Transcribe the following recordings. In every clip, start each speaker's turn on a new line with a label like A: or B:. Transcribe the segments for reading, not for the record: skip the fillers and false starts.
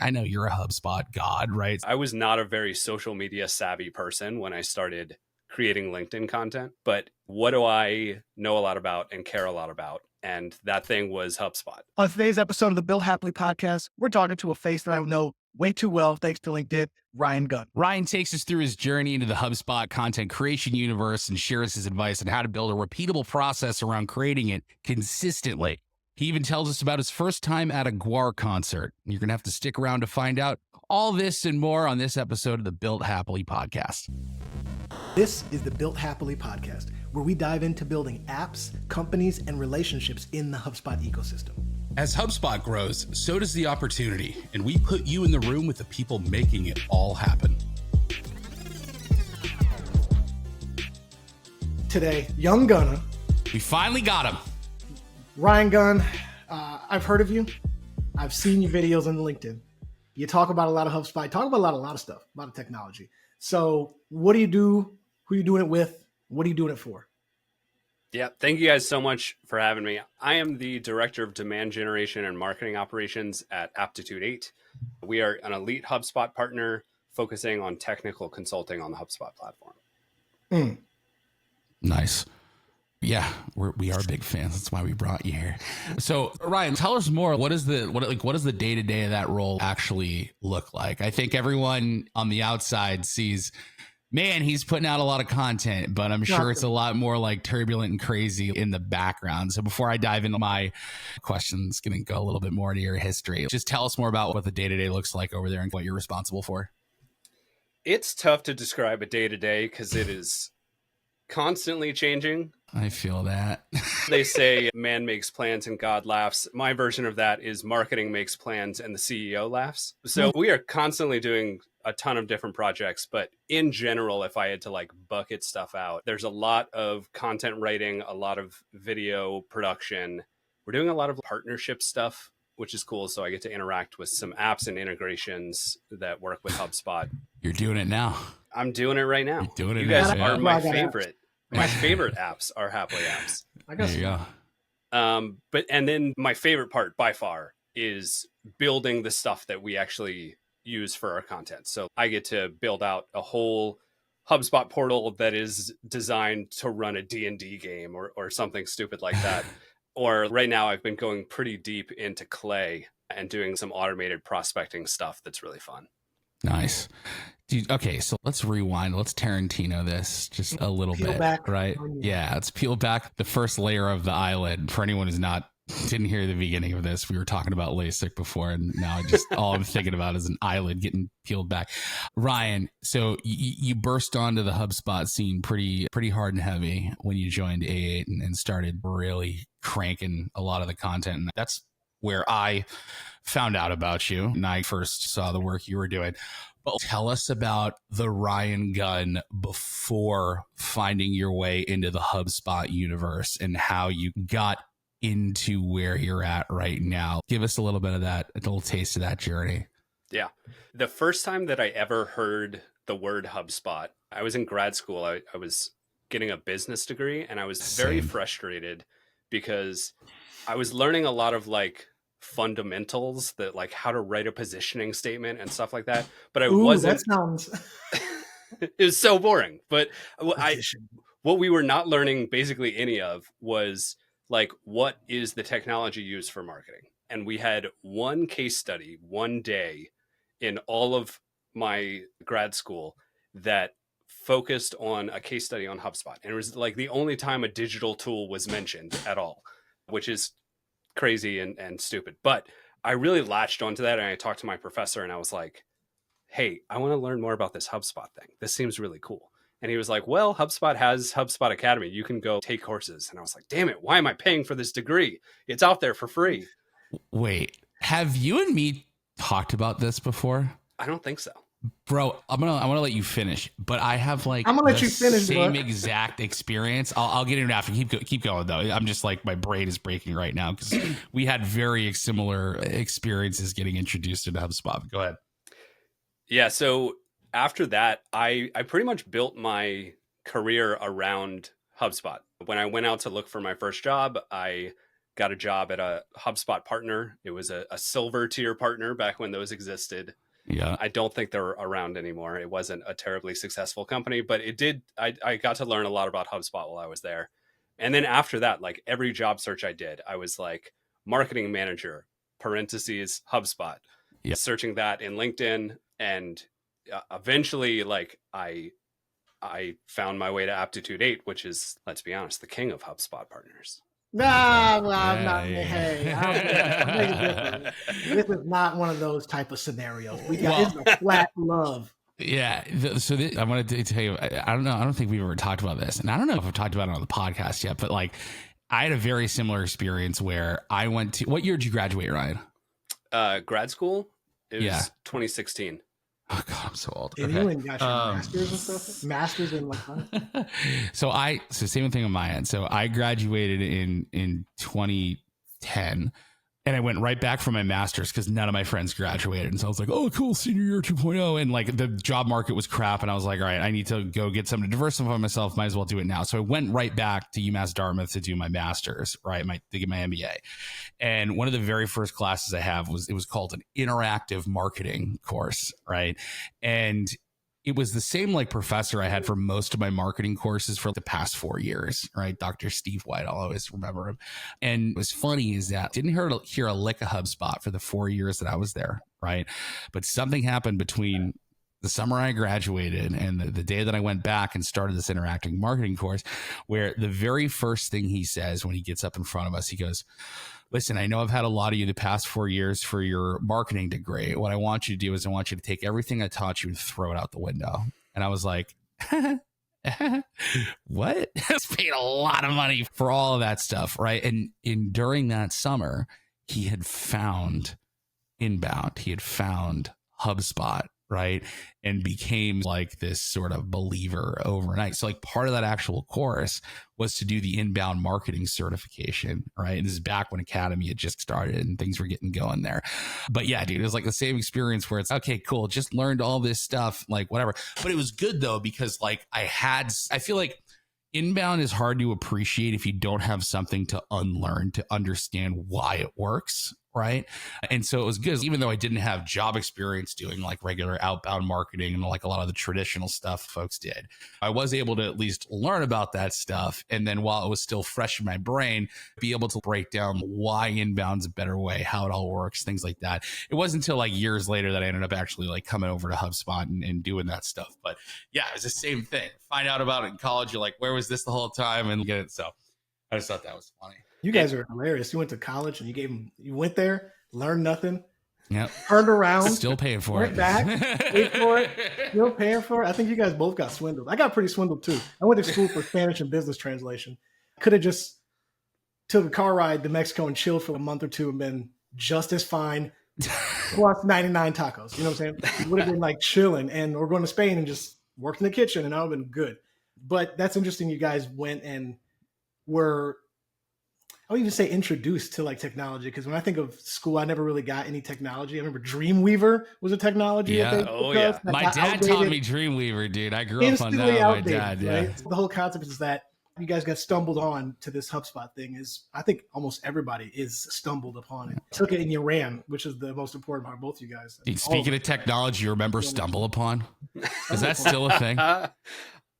A: I know you're a HubSpot god, right?
B: I was not a very social media savvy person when I started creating LinkedIn content, but what do I know a lot about and care a lot about? And that thing was HubSpot.
C: On today's episode of the Build Happily podcast, we're talking to a face that I know way too well thanks to LinkedIn, Ryan Gunn.
A: Ryan takes us through his journey into the HubSpot content creation universe and shares his advice on how to build a repeatable process around creating it consistently. He even tells us about his first time at a Gwar concert. You're going to have to stick around to find out all this and more on this episode of the Built Happily podcast.
C: This is the Built Happily podcast, where we dive into building apps, companies, and relationships in the HubSpot ecosystem.
A: As HubSpot grows, so does the opportunity, and we put you in the room with the people making it all happen.
C: Today, young gunner.
A: We finally got him.
C: Ryan Gunn, I've heard of you. I've seen your videos on LinkedIn. You talk about a lot of HubSpot. You talk about a lot of stuff, a lot of technology. So what do you do? Who are you doing it with? What are you doing it for?
B: Yeah, thank you guys so much for having me. I am the Director of Demand Generation and Marketing Operations at Aptitude 8. We are an elite HubSpot partner focusing on technical consulting on the HubSpot platform.
A: Nice. Yeah, we are big fans. That's why we brought you here. So, Ryan, tell us more. What does the day-to-day of that role actually look like? I think everyone on the outside sees, man, he's putting out a lot of content, but I'm sure it's a lot more like turbulent and crazy in the background. So before I dive into my questions, going to go a little bit more into your history. Just tell us more about what the day-to-day looks like over there and what you're responsible for.
B: It's tough to describe a day-to-day because it is constantly changing.
A: I feel that.
B: They say man makes plans and God laughs. My version of that is marketing makes plans and the CEO laughs. So we are constantly doing a ton of different projects, but in general, if I had to like bucket stuff out, there's a lot of content writing, a lot of video production. We're doing a lot of partnership stuff, which is cool. So I get to interact with some apps and integrations that work with HubSpot.
A: You're doing it now.
B: I'm doing it right now.
A: You're doing it
B: you guys
A: now.
B: are my favorite. My favorite apps are Hapily apps.
A: There you go.
B: And then my favorite part by far is building the stuff that we actually use for our content. So I get to build out a whole HubSpot portal that is designed to run a D&D game or something stupid like that. Or right now I've been going pretty deep into Clay and doing some automated prospecting stuff that's really fun.
A: Nice. Dude, okay, so let's rewind. Let's Tarantino this just a little bit, right? Yeah, let's peel back the first layer of the eyelid. For anyone who's didn't hear the beginning of this, we were talking about LASIK before, and now all I'm thinking about is an eyelid getting peeled back. Ryan, so you burst onto the HubSpot scene pretty hard and heavy when you joined A8 and started really cranking a lot of the content. And that's where I found out about you and I first saw the work you were doing. But tell us about the Ryan Gunn before finding your way into the HubSpot universe and how you got into where you're at right now. Give us a little bit of that, a little taste of that journey.
B: Yeah. The first time that I ever heard the word HubSpot, I was in grad school. I was getting a business degree and I was very frustrated because I was learning a lot of like fundamentals that like how to write a positioning statement and stuff like that. But I wasn't.
C: That sounds...
B: It was so boring. But what we were not learning basically any of was like, what is the technology used for marketing? And we had one case study one day in all of my grad school that focused on a case study on HubSpot. And it was like the only time a digital tool was mentioned at all, which is crazy and stupid. But I really latched onto that. And I talked to my professor and I was like, hey, I want to learn more about this HubSpot thing. This seems really cool. And he was like, well, HubSpot has HubSpot Academy. You can go take courses. And I was like, damn it, why am I paying for this degree? It's out there for free.
A: Wait, have you and me talked about this before?
B: I don't think so.
A: Bro, I'm gonna let you finish, but I have like
C: I'm gonna let you finish,
A: same exact experience. I'll get into it after. Keep going though. I'm just like my brain is breaking right now because we had very similar experiences getting introduced to HubSpot. Go ahead.
B: Yeah. So after that, I pretty much built my career around HubSpot. When I went out to look for my first job, I got a job at a HubSpot partner. It was a silver tier partner back when those existed.
A: Yeah.
B: I don't think they're around anymore. It wasn't a terribly successful company, but it did. I got to learn a lot about HubSpot while I was there. And then after that, like every job search I did, I was like marketing manager, parentheses, HubSpot, searching that in LinkedIn. And eventually, like I found my way to Aptitude 8, which is, let's be honest, the king of HubSpot partners.
C: I'm not. Hey, I'm making different. This is not one of those type of scenarios. This is a flat love.
A: Yeah. I wanted to tell you, I don't know. I don't think we've ever talked about this. And I don't know if I've talked about it on the podcast yet, but like I had a very similar experience where I went to, what year did you graduate, Ryan?
B: Grad school. It was 2016.
A: Oh God, I'm so old.
C: And you and got your masters and stuff? Masters in like
A: So same thing on my end. So I graduated in 2010. And I went right back for my master's because none of my friends graduated. And so I was like, oh, cool, senior year 2.0. And like the job market was crap. And I was like, all right, I need to go get something to diversify myself. Might as well do it now. So I went right back to UMass Dartmouth to do my master's, right? To get my MBA. And one of the very first classes I have was called an interactive marketing course, right? And it was the same like professor I had for most of my marketing courses for the past 4 years, right? Dr. Steve White, I'll always remember him. And what's funny is that I didn't hear a lick of HubSpot for the 4 years that I was there, right? But something happened between the summer I graduated and the day that I went back and started this interactive marketing course, where the very first thing he says when he gets up in front of us, he goes, listen, I know I've had a lot of you the past 4 years for your marketing degree. What I want you to do is I want you to take everything I taught you and throw it out the window. And I was like, what? I was paying a lot of money for all of that stuff, right? And during that summer, he had found Inbound. He had found HubSpot, right? And became like this sort of believer overnight. So like part of that actual course was to do the inbound marketing certification, right? And this is back when Academy had just started and things were getting going there. But yeah, dude, it was like the same experience where it's okay, cool. Just learned all this stuff, like whatever. But it was good though, because like I feel like inbound is hard to appreciate if you don't have something to unlearn, to understand why it works. Right. And so it was good, even though I didn't have job experience doing like regular outbound marketing and like a lot of the traditional stuff folks did. I was able to at least learn about that stuff. And then while it was still fresh in my brain, be able to break down why inbound's a better way, how it all works, things like that. It wasn't until like years later that I ended up actually like coming over to HubSpot and doing that stuff. But yeah, it was the same thing. Find out about it in college. You're like, where was this the whole time? And get it. So I just thought that was funny.
C: You guys are hilarious. You went to college and you went there, learned nothing.
A: Yep.
C: Turned around.
A: Still paying for
C: went
A: it.
C: Back, paid for it. Still paying for it. I think you guys both got swindled. I got pretty swindled too. I went to school for Spanish and business translation. Could have just took a car ride to Mexico and chilled for a month or two and been just as fine. Plus 99 tacos. You know what I'm saying? It would have been like chilling. And we're going to Spain and just worked in the kitchen and that would have been good. But that's interesting. You guys went and were, I would even say introduced to like technology, because when I think of school, I never really got any technology. I remember Dreamweaver was a technology.
A: Yeah. My dad taught me Dreamweaver, dude. I grew up on that with my dad. Yeah.
C: Right? The whole concept is that you guys got stumbled on to this HubSpot thing. Is I think almost everybody is stumbled upon it. Took it and you ran, which is the most important part. Both you guys.
A: Speaking of technology, you remember Stumble Upon? Is that still a thing?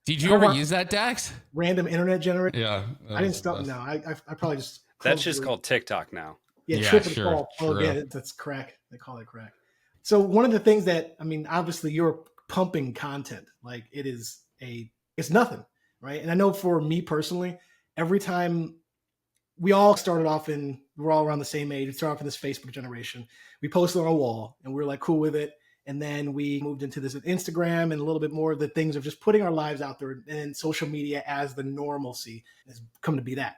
A: Did you ever use that, Dax?
C: Random internet generator?
A: Yeah.
C: I didn't stumble. No, I probably just.
B: That's just called TikTok now.
C: Yeah, trip and fall. Oh, yeah, that's crack. They call it crack. So one of the things that, I mean, obviously you're pumping content. Like it's nothing, right? And I know for me personally, every time we all started off we're all around the same age. We started off in this Facebook generation. We posted on a wall and we were like cool with it. And then we moved into this Instagram and a little bit more of the things of just putting our lives out there and social media as the normalcy has come to be that.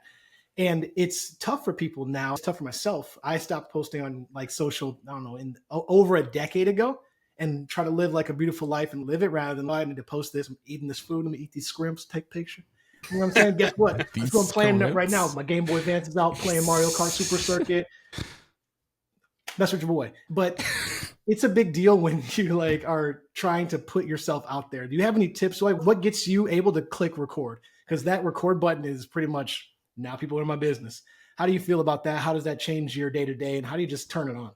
C: And it's tough for people now. It's tough for myself. I stopped posting on like social, I don't know, over a decade ago and try to live like a beautiful life and live it rather than I need to post this. I'm eating this food. I'm gonna eat these scrimps, take a picture. You know what I'm saying? Guess what? That's what I'm playing right now. My Game Boy Advance is out playing Mario Kart Super Circuit. That's what your boy. But it's a big deal when you like are trying to put yourself out there. Do you have any tips? Like, what gets you able to click record? Because that record button is pretty much now people are in my business. How do you feel about that? How does that change your day to day, and how do you just turn it on?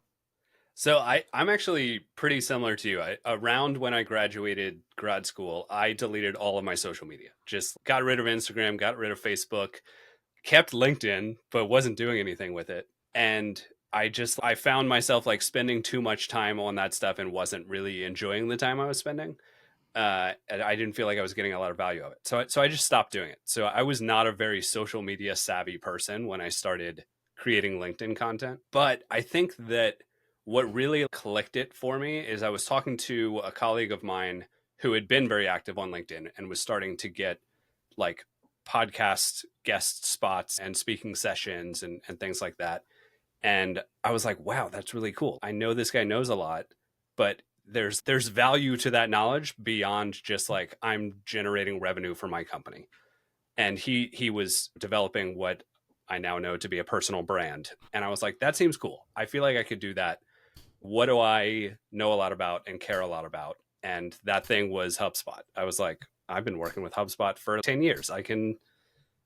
B: So I'm actually pretty similar to you. Around when I graduated grad school, I deleted all of my social media. Just got rid of Instagram, got rid of Facebook, kept LinkedIn, but wasn't doing anything with it. And I found myself like spending too much time on that stuff and wasn't really enjoying the time I was spending. And I didn't feel like I was getting a lot of value of it. So I just stopped doing it. So I was not a very social media savvy person when I started creating LinkedIn content. But I think that what really clicked it for me is I was talking to a colleague of mine who had been very active on LinkedIn and was starting to get like podcast guest spots and speaking sessions and things like that. And I was like, wow, that's really cool. I know this guy knows a lot, but there's value to that knowledge beyond just like I'm generating revenue for my company. And he was developing what I now know to be a personal brand. And I was like, that seems cool. I feel like I could do that. What do I know a lot about and care a lot about? And that thing was HubSpot. I was like, I've been working with HubSpot for 10 years. I can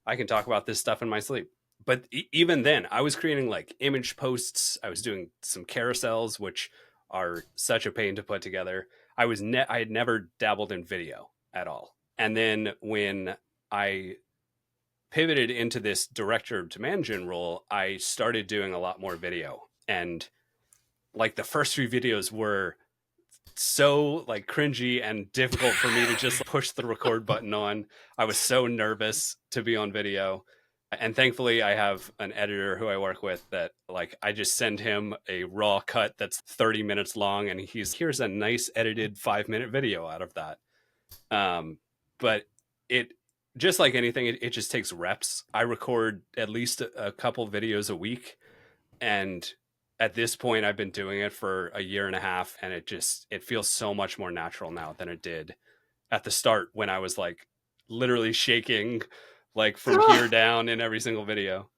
B: talk about this stuff in my sleep. But even then, I was creating like image posts. I was doing some carousels, which are such a pain to put together. I had never dabbled in video at all. And then when I pivoted into this director to management role, I started doing a lot more video. And like the first few videos were so like cringy and difficult for me to just push the record button on. I was so nervous to be on video. And thankfully I have an editor who I work with that like I just send him a raw cut that's 30 minutes long and here's a nice edited 5-minute video out of that. But it just like anything, it just takes reps. I record at least a couple videos a week, and at this point I've been doing it for a year and a half, and it feels so much more natural now than it did at the start when I was like literally shaking like from here down in every single video.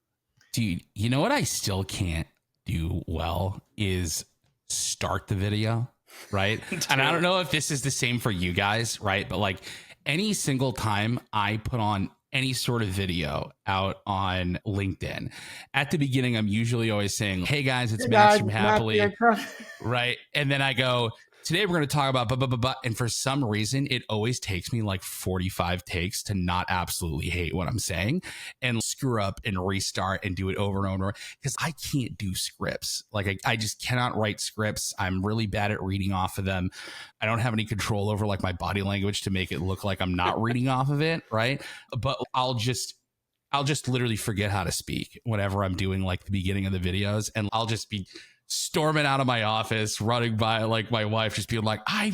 A: Dude, you know what I still can't do well is start the video, right? And I don't know if this is the same for you guys, right? But like any single time I put on any sort of video out on LinkedIn, at the beginning, I'm usually always saying, hey guys, it's Max from Hapily, right? And then I go, today we're going to talk about blah, blah, blah, blah. And for some reason, it always takes me like 45 takes to not absolutely hate what I'm saying and screw up and restart and do it over and over because I can't do scripts. Like I just cannot write scripts. I'm really bad at reading off of them. I don't have any control over like my body language to make it look like I'm not reading off of it. Right. But I'll just literally forget how to speak whenever I'm doing like the beginning of the videos, and I'll just be storming out of my office, running by like my wife, just being like, I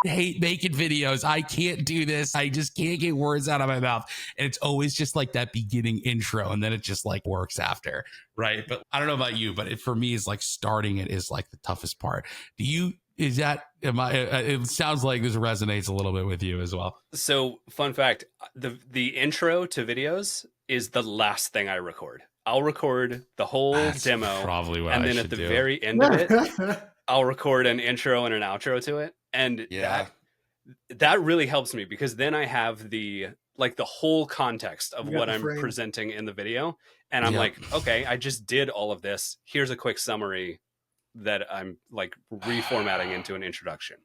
A: hate making videos. I can't do this. I just can't get words out of my mouth. And it's always just like that beginning intro, and then it just like works after, right? But I don't know about you, but for me, it's like starting it is like the toughest part. It sounds like this resonates a little bit with you as well.
B: So fun fact, the intro to videos is the last thing I record. I'll record the whole demo,
A: probably what
B: and then at the very end of it, I'll record an intro and an outro to it. And that really helps me because then I have the whole context of what I'm presenting in the video. And I'm like, okay, I just did all of this. Here's a quick summary that I'm like reformatting into an introduction.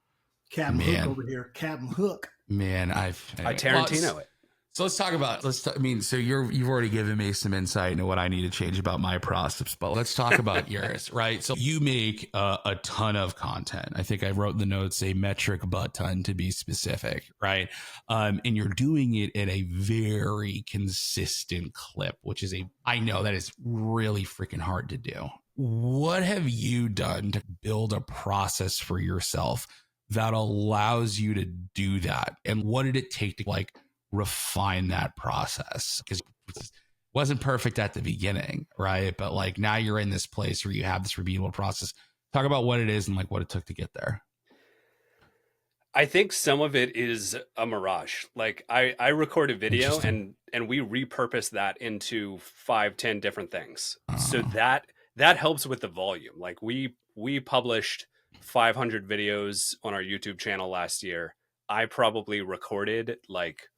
C: Captain Hook over here. Captain Hook.
A: Man,
B: I Tarantino it.
A: So let's talk about, so you've already given me some insight into what I need to change about my process, but let's talk about yours, right? So you make a ton of content. I think I wrote in the notes a metric butt ton to be specific, right? And you're doing it at a very consistent clip, I know that is really freaking hard to do. What have you done to build a process for yourself that allows you to do that? And what did it take to like refine that process? Because it wasn't perfect at the beginning, right? But like now you're in this place where you have this repeatable process. Talk about what it is and like what it took to get there.
B: I think some of it is a mirage. Like I record a video and we repurpose that into 5-10 different things. So that helps with the volume. Like we published 500 videos on our YouTube channel last year. I probably recorded like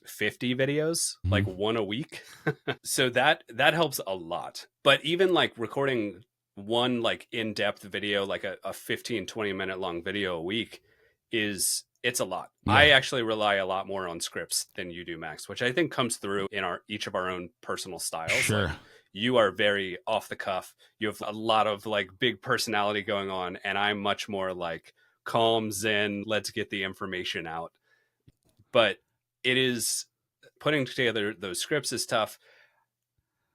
B: 50 videos, like one a week. So that helps a lot. But even like recording one like in-depth video, like a 15-20 minute long video a week, it's a lot. Yeah. I actually rely a lot more on scripts than you do, Max, which I think comes through in each of our own personal styles.
A: Sure.
B: Like, you are very off the cuff. You have a lot of like big personality going on, and I'm much more like calm, zen, let's get the information out. But it is, putting together those scripts is tough.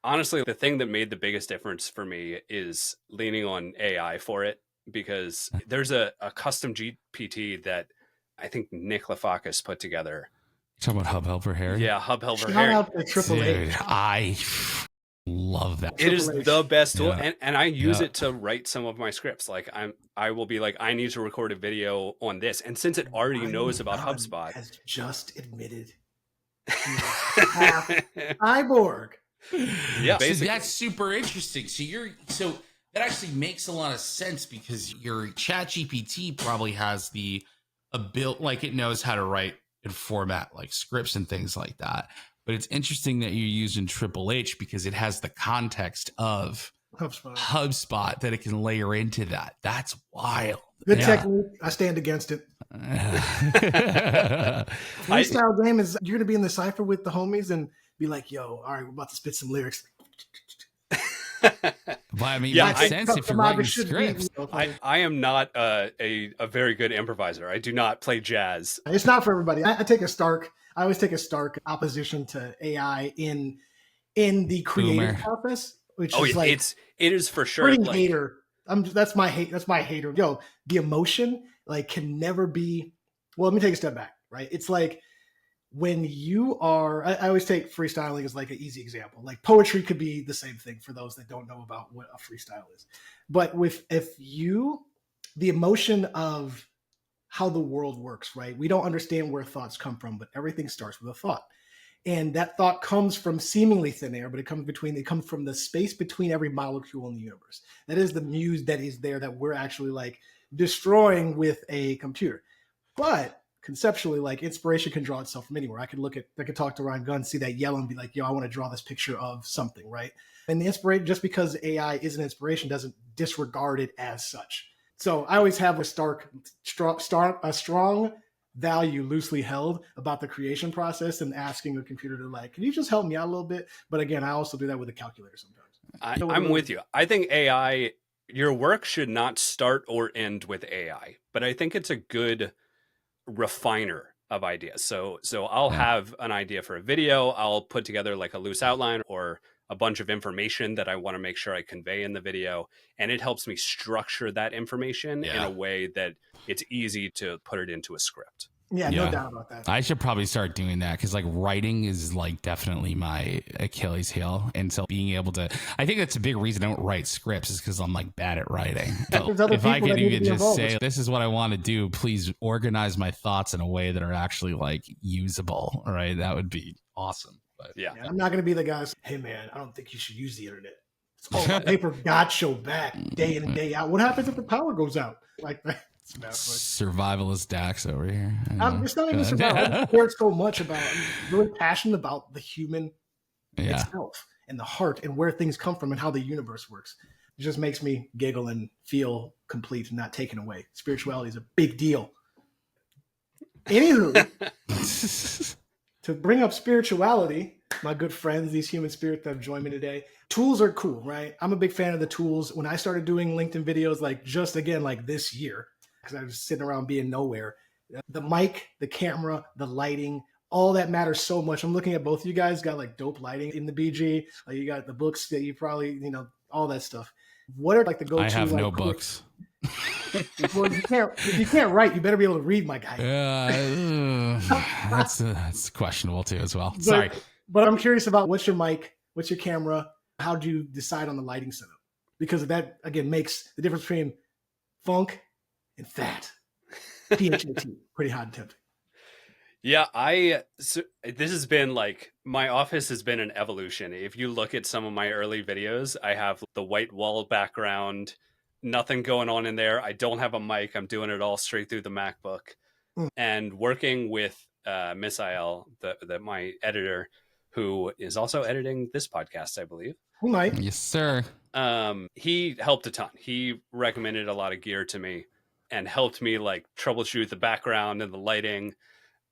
B: Honestly, the thing that made the biggest difference for me is leaning on AI for it, because there's a custom GPT that I think Nick Lafakis put together.
A: You're talking about Hub Helper Harry?
B: Yeah, Hub Helper
C: Shout
B: Harry.
C: out to Triple H.
A: I love that.
B: It is the best tool, and I use it to write some of my scripts. Like I will be like, I need to record a video on this, and since it already knows about HubSpot,
C: has just admitted half cyborg.
A: Yeah, basically. So that's super interesting. So that actually makes a lot of sense, because your Chat GPT probably has the ability, like it knows how to write and format like scripts and things like that. But it's interesting that you're using Triple H, because it has the context of HubSpot that it can layer into that. That's wild.
C: Good technique. I stand against it. Freestyle game is, you're going to be in the cypher with the homies and be like, yo, all right, we're about to spit some lyrics.
A: But I mean, it makes sense if you're writing scripts.
B: I am not a very good improviser. I do not play jazz.
C: It's not for everybody. I always take a stark opposition to AI in the creative process, which is like,
B: it is for sure.
C: Like, hater. That's my hater. Yo, the emotion like can never be. Well, let me take a step back. Right? It's like when you are. I always take freestyling as like an easy example. Like poetry could be the same thing for those that don't know about what a freestyle is. But the emotion of how the world works, right? We don't understand where thoughts come from, but everything starts with a thought. And that thought comes from seemingly thin air, but it comes from the space between every molecule in the universe. That is the muse that is there that we're actually like destroying with a computer. But conceptually, like inspiration can draw itself from anywhere. I could talk to Ryan Gunn, see that yellow and be like, yo, I want to draw this picture of something, right? And the inspiration, just because AI is an inspiration doesn't disregard it as such. So I always have a strong value loosely held about the creation process and asking the computer to like, can you just help me out a little bit? But again, I also do that with a calculator sometimes.
B: I'm with you. I think AI, your work should not start or end with AI, but I think it's a good refiner of ideas. So I'll have an idea for a video. I'll put together like a loose outline or a bunch of information that I want to make sure I convey in the video. And it helps me structure that information in a way that it's easy to put it into a script.
C: Yeah, no doubt about that.
A: I should probably start doing that, because like writing is like definitely my Achilles heel. And so being able to, I think that's a big reason I don't write scripts, is because I'm like bad at writing. If I could even just say, this is what I want to do, please organize my thoughts in a way that are actually like usable. Right. That would be awesome. But
C: yeah, I'm not going to be the guy. Hey man, I don't think you should use the internet. It's all paper gotcha back day in and day out. What happens if the power goes out? Like that.
A: Survivalist Dax over here.
C: It's not even survival. I care so much about. I'm really passionate about the human itself and the heart and where things come from and how the universe works. It just makes me giggle and feel complete and not taken away. Spirituality is a big deal. Anywho, to bring up spirituality, my good friends, these human spirits that have joined me today, tools are cool, right? I'm a big fan of the tools. When I started doing LinkedIn videos, like just again, like this year, because I was sitting around being nowhere, the mic, the camera, the lighting, all that matters so much. I'm looking at both of you guys got like dope lighting in the BG. Like you got the books that you probably, all that stuff. What are like the go-to?
A: I have no books.
C: Well, if you can't write, you better be able to read, my guy.
A: That's questionable too as well. Sorry.
C: But I'm curious about what's your mic, what's your camera? How do you decide on the lighting setup? Because that, again, makes the difference between funk and fat. PHAT, pretty hot and tempting.
B: Yeah, this has been like, my office has been an evolution. If you look at some of my early videos, I have the white wall background, nothing going on in there. I don't have a mic. I'm doing it all straight through the MacBook. And working with Misael, my editor, who is also editing this podcast, I believe.
C: Who might?
A: Yes, sir.
B: He helped a ton. He recommended a lot of gear to me and helped me like troubleshoot the background and the lighting.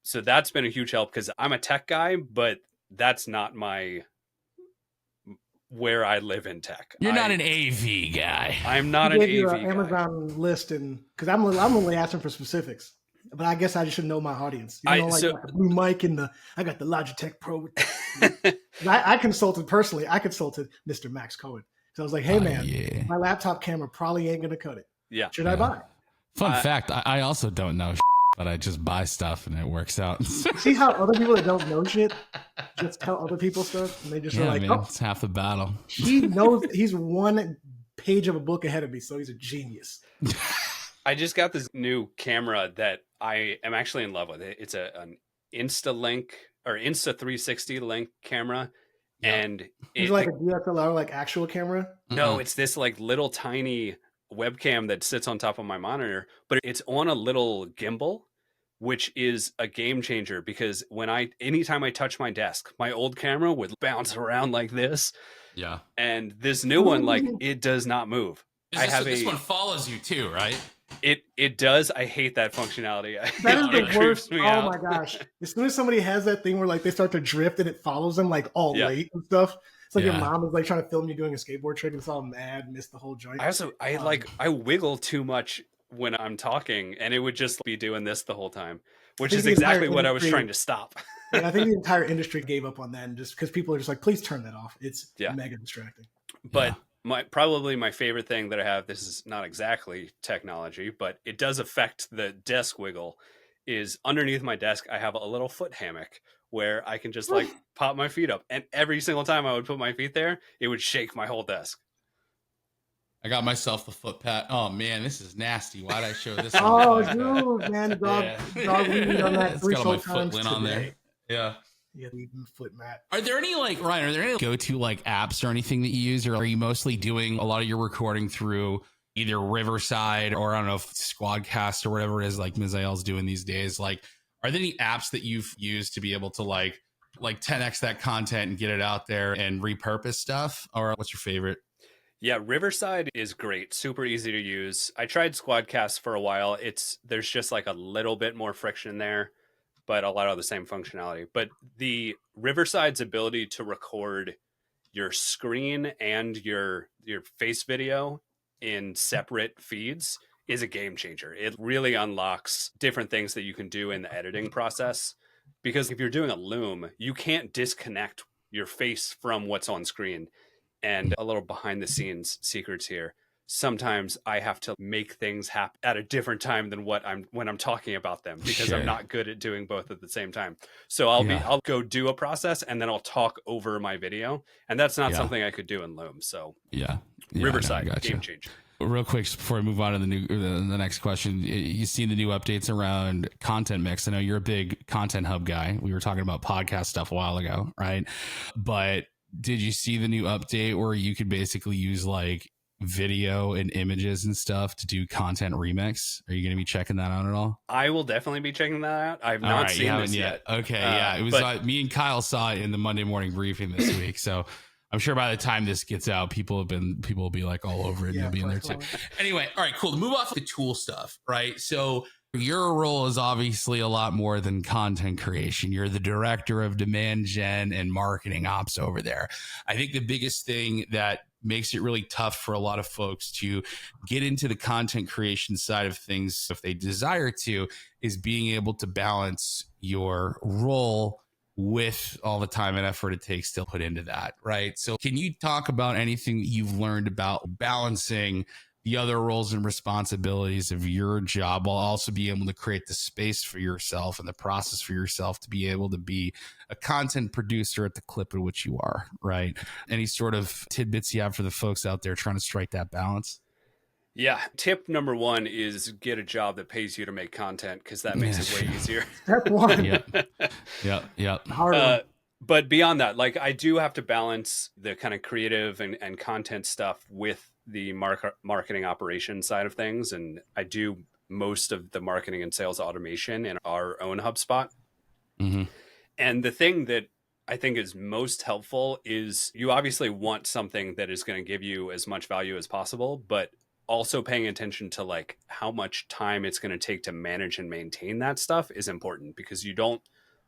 B: So that's been a huge help because I'm a tech guy, but that's not where I live in tech.
A: You're not an AV guy.
B: I'm not an AV guy.
C: Amazon list, and because I'm only asking for specifics, but I guess I just should know my audience. You know, the blue mic and I got the Logitech Pro. I consulted personally. I consulted Mr. Max Cohen. So I was like, hey man, my laptop camera probably ain't gonna cut it.
B: Yeah.
C: Should I buy?
A: Fun fact, I also don't know but I just buy stuff and it works out.
C: See how other people that don't know shit just tell other people stuff and they just are like,
A: man, it's half the battle.
C: He knows he's one page of a book ahead of me, so he's a genius.
B: I just got this new camera that I am actually in love with. It's an Insta 360 link camera. Yep. And
C: it's like a DSLR, like actual camera.
B: No, it's this like little tiny webcam that sits on top of my monitor, but it's on a little gimbal, which is a game changer because anytime I touch my desk, my old camera would bounce around like this.
A: Yeah.
B: And this new one, like, it does not move.
A: This one follows you too, right?
B: It does. I hate that functionality.
C: That is the worst. Oh my gosh. As soon as somebody has that thing where like they start to drift and it follows them like all late and stuff. It's like your mom is like trying to film you doing a skateboard trick and it's all mad, missed the whole joint.
B: I wiggle too much when I'm talking and it would just be doing this the whole time, which is exactly what I was trying to stop.
C: I think the entire industry gave up on that and just because people are just like, please turn that off. It's mega distracting.
B: But probably my favorite thing that I have, this is not exactly technology, but it does affect the desk wiggle, is underneath my desk, I have a little foot hammock where I can just like pop my feet up. And every single time I would put my feet there, it would shake my whole desk.
A: I got myself a foot pat. Oh man, this is nasty. Why'd I show this?
C: Dude, man, dog weed on that.
A: It's got my foot lint on there. Yeah.
C: Yeah, even foot mat.
A: Are there any Ryan? Are there any go-to apps or anything that you use, or are you mostly doing a lot of your recording through either Riverside or I don't know if Squadcast or whatever it is like Misael's doing these days? Like, are there any apps that you've used to be able to like 10x that content and get it out there and repurpose stuff? Or what's your favorite?
B: Yeah, Riverside is great. Super easy to use. I tried Squadcast for a while. There's just like a little bit more friction there, but a lot of the same functionality. But the Riverside's ability to record your screen and your face video in separate feeds is a game changer. It really unlocks different things that you can do in the editing process. Because if you're doing a loom, you can't disconnect your face from what's on screen. And a little behind the scenes secrets here. Sometimes I have to make things happen at a different time than when I'm talking about them because I'm not good at doing both at the same time. So I'll go do a process and then I'll talk over my video, and that's not something I could do in Loom. So Riverside, game changer.
A: Real quick before we move on to the next question, you seen the new updates around content mix? I know you're a big Content Hub guy. We were talking about podcast stuff a while ago, right? But did you see the new update where you could basically use like video and images and stuff to do content remix? Are you going to be checking that out at all?
B: I will definitely be checking that out. I've not seen this yet.
A: Okay, it was me and Kyle saw it in the Monday morning briefing this week, so I'm sure by the time this gets out, people will be like all over it and you'll be in there too. Anyway, all right, cool. To move off the tool stuff, right? So your role is obviously a lot more than content creation. You're the director of demand gen and marketing ops over there. I think the biggest thing that makes it really tough for a lot of folks to get into the content creation side of things, if they desire to, is being able to balance your role with all the time and effort it takes to put into that, right? So can you talk about anything that you've learned about balancing the other roles and responsibilities of your job while also being able to create the space for yourself and the process for yourself to be able to be a content producer at the clip at which you are, right? Any sort of tidbits you have for the folks out there trying to strike that balance?
B: Yeah. Tip number one is get a job that pays you to make content, because that makes it way easier.
C: Step one.
A: Yep.
B: But beyond that, like I do have to balance the kind of creative and content stuff with the marketing operation side of things. And I do most of the marketing and sales automation in our own HubSpot.
A: Mm-hmm.
B: And the thing that I think is most helpful is you obviously want something that is going to give you as much value as possible, but also paying attention to like how much time it's going to take to manage and maintain that stuff is important, because you don't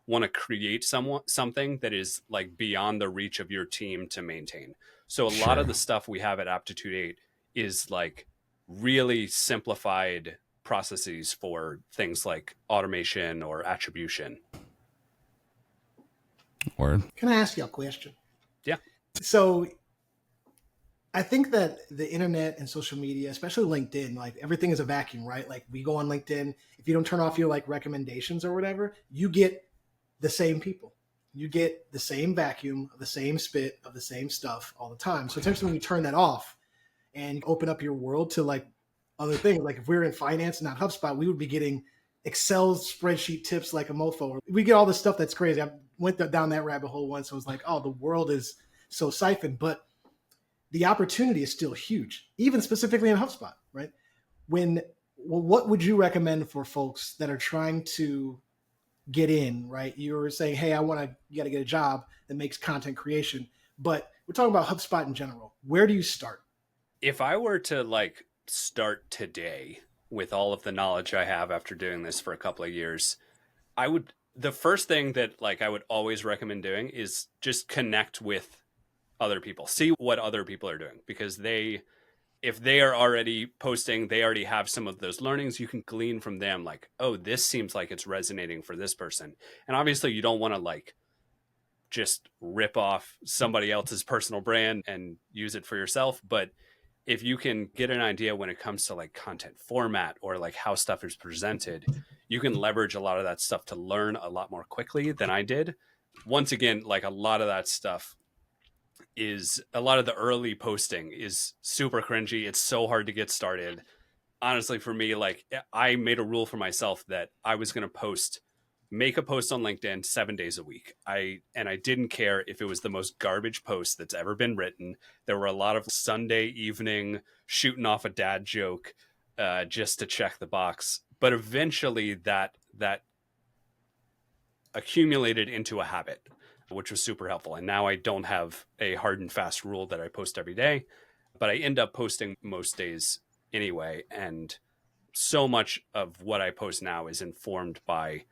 B: want to create something that is like beyond the reach of your team to maintain. So a lot of the stuff we have at Aptitude 8 is like really simplified processes for things like automation or attribution.
A: Word.
C: Can I ask you a question?
B: Yeah.
C: So I think that the internet and social media, especially LinkedIn, like everything is a vacuum, right? Like we go on LinkedIn, if you don't turn off your like recommendations or whatever, you get the same people. You get the same vacuum, the same spit of the same stuff all the time. So essentially when you turn that off and you open up your world to like other things, like if we were in finance, not HubSpot, we would be getting Excel spreadsheet tips like a mofo. We get all this stuff that's crazy. I went down that rabbit hole once. I was like, oh, the world is so siphoned, but the opportunity is still huge, even specifically in HubSpot, right? What would you recommend for folks that are trying to get in, right? You're saying, hey, you got to get a job that makes content creation, but we're talking about HubSpot in general. Where do you start?
B: If I were to like start today with all of the knowledge I have after doing this for a couple of years, the first thing that like I would always recommend doing is just connect with other people, see what other people are doing, because if they are already posting, they already have some of those learnings. You can glean from them like, oh, this seems like it's resonating for this person. And obviously you don't want to like just rip off somebody else's personal brand and use it for yourself. But if you can get an idea when it comes to like content format or like how stuff is presented, you can leverage a lot of that stuff to learn a lot more quickly than I did. Once again, like a lot of that stuff is a lot of the early posting is super cringy. It's so hard to get started. Honestly, for me, like I made a rule for myself that I was going to make a post on LinkedIn 7 days a week. I didn't care if it was the most garbage post that's ever been written. There were a lot of Sunday evening shooting off a dad joke just to check the box. But eventually that accumulated into a habit, which was super helpful. And now I don't have a hard and fast rule that I post every day, but I end up posting most days anyway. And so much of what I post now is informed by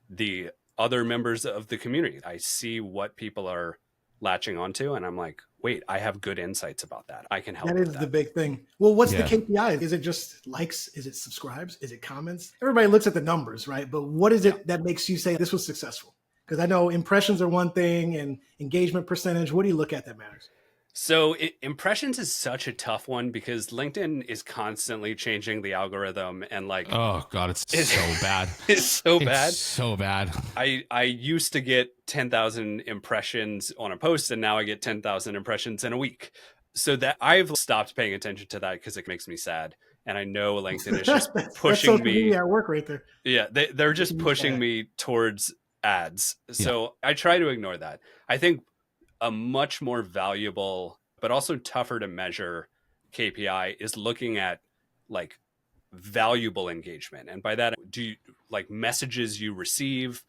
B: the other members of the community. I see what people are latching onto, and I'm like, wait, I have good insights about that. I can help.
C: That is the big thing. Well, what's the KPI? Is it just likes? Is it subscribes? Is it comments? Everybody looks at the numbers, right? But what is it that makes you say this was successful? Because I know impressions are one thing and engagement percentage. What do you look at that matters?
B: So impressions is such a tough one because LinkedIn is constantly changing the algorithm and like,
A: oh God, it's so bad.
B: It's so bad.
A: It's so bad.
B: I used to get 10,000 impressions on a post, and now I get 10,000 impressions in a week. So that I've stopped paying attention to that because it makes me sad. And I know LinkedIn is just pushing me
C: at work right there.
B: Yeah, they're just pushing me towards ads. So I try to ignore that. I think a much more valuable, but also tougher to measure KPI is looking at like valuable engagement. And by that, do you like messages you receive,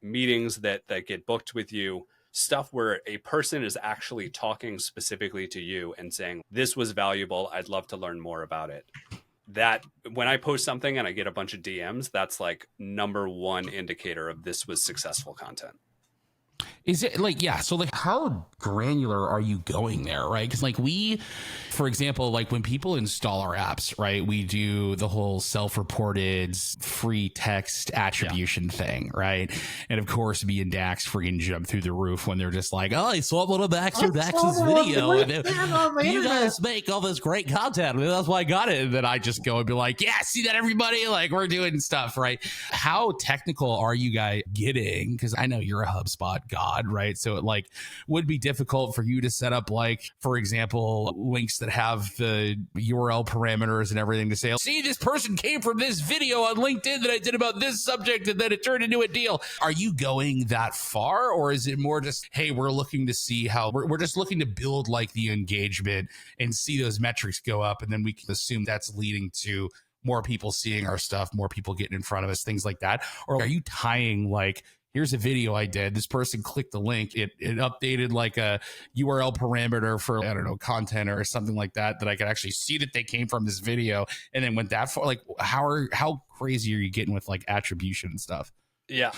B: meetings that get booked with you, stuff where a person is actually talking specifically to you and saying, this was valuable, I'd love to learn more about it. That when I post something and I get a bunch of DMs, that's like number one indicator of this was successful content.
A: Is it like, yeah. So like how granular are you going there? Right. Cause like for example, like when people install our apps, right, we do the whole self-reported free text attribution thing. Right. And of course me and Dax freaking jump through the roof when they're just like, oh, I saw one of Dax's video. And you guys make all this great content. And that's why I got it. And then I just go and be like, yeah, see that everybody, like we're doing stuff. Right. How technical are you guys getting? Cause I know you're a HubSpot god, right? So it like would be difficult for you to set up like, for example, links that have the URL parameters and everything to say, see, this person came from this video on LinkedIn that I did about this subject and then it turned into a deal. Are you going that far, or is it more just, hey, we're looking to see how we're just looking to build like the engagement and see those metrics go up, and then we can assume that's leading to more people seeing our stuff, more people getting in front of us, things like that? Or are you tying like, here's a video I did. This person clicked the link. It updated like a URL parameter for, I don't know, content or something like that I could actually see that they came from this video. And then went that far. Like, how crazy are you getting with like attribution and stuff?
B: Yeah,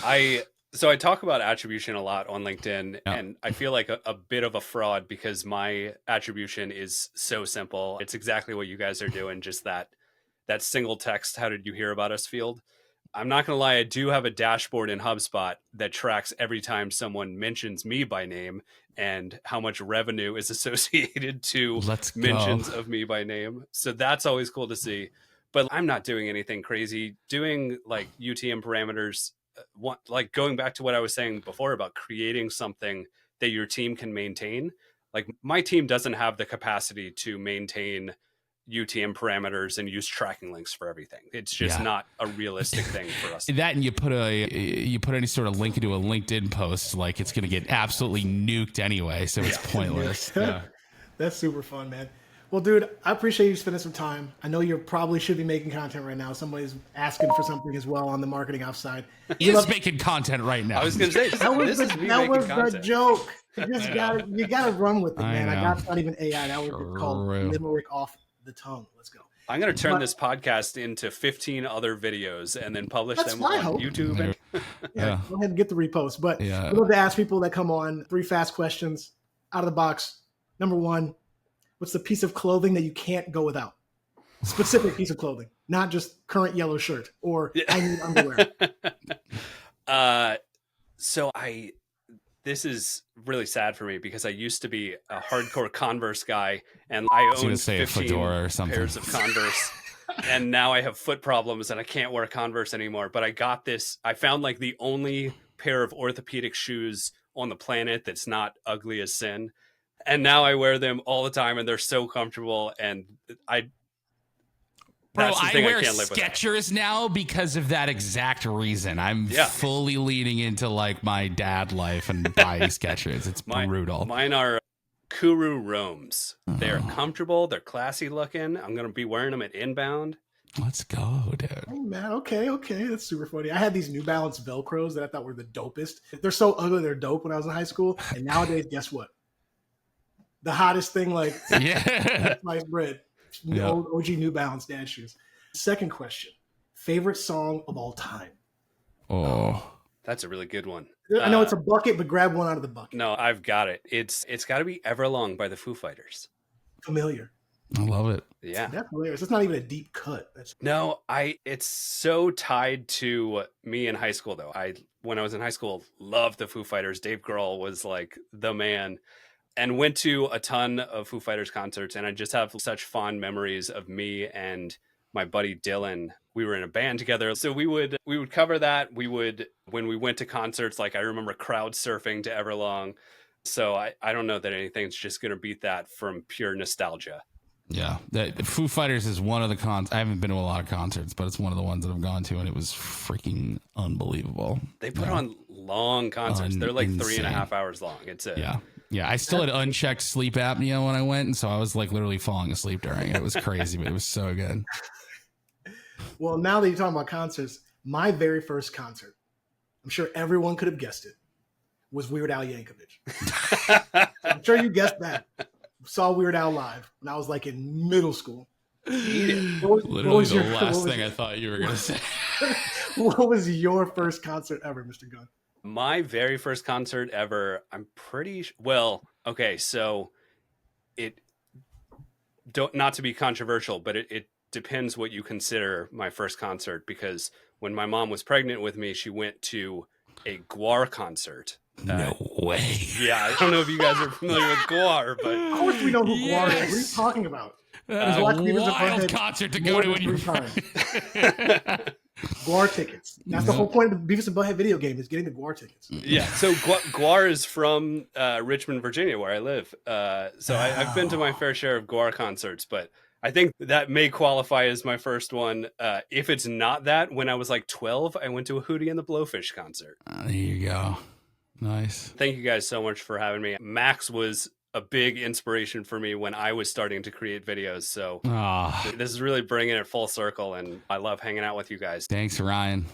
B: So I talk about attribution a lot on LinkedIn, and I feel like a bit of a fraud because my attribution is so simple. It's exactly what you guys are doing, just that single text, how did you hear about us field. I'm not going to lie, I do have a dashboard in HubSpot that tracks every time someone mentions me by name and how much revenue is associated to mentions of me by name. So that's always cool to see. But I'm not doing anything crazy. Doing like UTM parameters, like going back to what I was saying before about creating something that your team can maintain. Like my team doesn't have the capacity to maintain UTM parameters and use tracking links for everything. It's just not a realistic thing for us.
A: That, and you put any sort of link into a LinkedIn post, like it's going to get absolutely nuked anyway, so it's pointless. Yeah.
C: That's super fun, man. Well, dude, I appreciate you spending some time. I know you probably should be making content right now. Somebody's asking for something as well on the marketing outside.
A: He's making content right now.
B: I was going to say, that was
C: the joke. You gotta run with it, man. I got not even AI. That was called limerick off the tongue. Let's go.
B: I'm going to turn this podcast into 15 other videos and then publish them on YouTube.
C: Go ahead and get the repost. But we love to ask people that come on 3 fast questions out of the box. Number 1, what's the piece of clothing that you can't go without? Specific piece of clothing, not just current yellow shirt or I need underwear.
B: This is really sad for me because I used to be a hardcore Converse guy and I owned 15 pairs of Converse. And now I have foot problems and I can't wear Converse anymore. But I found like the only pair of orthopedic shoes on the planet that's not ugly as sin. And now I wear them all the time and they're so comfortable. And I wear
A: Skechers now because of that exact reason. I'm fully leaning into like my dad life and buying Skechers. It's brutal.
B: Mine are Kuru Roams. They're comfortable. They're classy looking. I'm going to be wearing them at Inbound.
A: Let's go, dude.
C: Oh, man. Okay. That's super funny. I had these New Balance Velcros that I thought were the dopest. They're so ugly. They're dope when I was in high school. And nowadays, guess what? The hottest thing, like sliced bread. Old OG New Balance dad shoes. Second question. Favorite song of all time?
A: Oh.
B: That's a really good one.
C: I know it's a bucket, but grab one out of the bucket.
B: No, I've got it. It's got to be Everlong by the Foo Fighters.
C: Familiar.
A: I love it.
B: Yeah.
C: That's hilarious. It's not even a deep cut.
B: It's so tied to me in high school though. When I was in high school, loved the Foo Fighters. Dave Grohl was like the man. And went to a ton of Foo Fighters concerts, and I just have such fond memories of me and my buddy Dylan. We were in a band together, so we would cover that. When we went to concerts, like I remember crowd surfing to Everlong. So I don't know that anything's just going to beat that from pure nostalgia.
A: Yeah, the Foo Fighters is one of the cons. I haven't been to a lot of concerts, but it's one of the ones that I've gone to, and it was freaking unbelievable.
B: They put on long concerts. They're like 3.5 hours long.
A: Yeah, I still had unchecked sleep apnea when I went, and so I was like literally falling asleep during it. It was crazy, but it was so good.
C: Well, now that you're talking about concerts, my very first concert, I'm sure everyone could have guessed it, was Weird Al Yankovic. I'm sure you guessed that. Saw Weird Al live when I was like in middle school.
A: Literally the last thing I thought you were going to say.
C: What was your first concert ever, Mr. Gunn?
B: My very first concert ever, I'm pretty well, okay, so not to be controversial, but it depends what you consider my first concert, because when my mom was pregnant with me, she went to a Gwar concert.
A: No way.
B: Yeah, I don't know if you guys are familiar with Gwar, but
C: of course we know who Gwar is. What are you talking about?
A: That is a wild concert to go to when you're
C: Gwar tickets. That's the whole point of the Beavis and Butthead video game, is getting the Gwar tickets.
B: Yeah, so Gwar is from Richmond, Virginia, where I live. So I've been to my fair share of Gwar concerts, but I think that may qualify as my first one. If it's not that, when I was like 12, I went to a Hootie and the Blowfish concert.
A: There you go. Nice.
B: Thank you guys so much for having me. Max was a big inspiration for me when I was starting to create videos. So this is really bringing it full circle, and I love hanging out with you guys.
A: Thanks, Ryan.